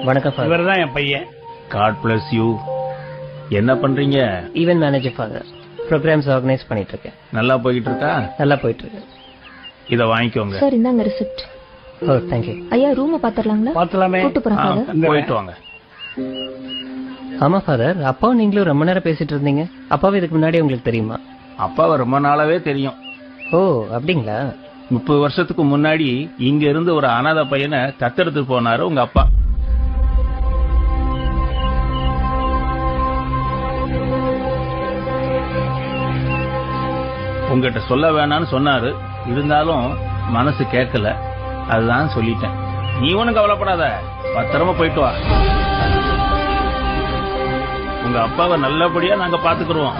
வணக்கம் ஃபாதர். இவர்தான் என் பையன். God bless you. என்ன பண்றீங்க? Event manager father. Programmes organise பண்ணிட்டு இருக்கேன். நல்லா போயிட்டு இருக்கா? நல்லா போயிட்டு இருக்கு. இத வாங்கிக்கோங்க. சார் இந்தாங்க ரிசிப்ட். ஓ தேங்க்யூ. ஐயா ரூமை பாத்துறலாங்களா? பாத்துலாமே. கூட்டு போறேன் ஃபாதர். போயிட்டு வாங்க. ஆமா ஃபாதர், அப்பாவும் நீங்களும் ரொம்ப நேரம் பேசிட்டு இருந்தீங்க. அப்பாவும் இதுக்கு முன்னாடி உங்களுக்கு தெரியுமா? அப்பாவை ரொம்ப நாளாவே தெரியும். ஓ அப்படிங்களா? 30 வருஷத்துக்கு முன்னாடி இங்க இருந்து ஒரு அனாதை பையனை தத்தெடுத்து போனாரு உங்க அப்பா. உங்ககிட்ட சொல்ல வேணாம்னு சொன்னாரு, இருந்தாலும் மனசு கேட்கல, அதுதான் சொல்லிட்டேன். நீ ஒண்ணும் கவலைப்படாத, பத்திரமா போயிட்டு வா. உங்க அப்பாவை நல்லபடியா நாங்க பாத்துக்கிறோம்.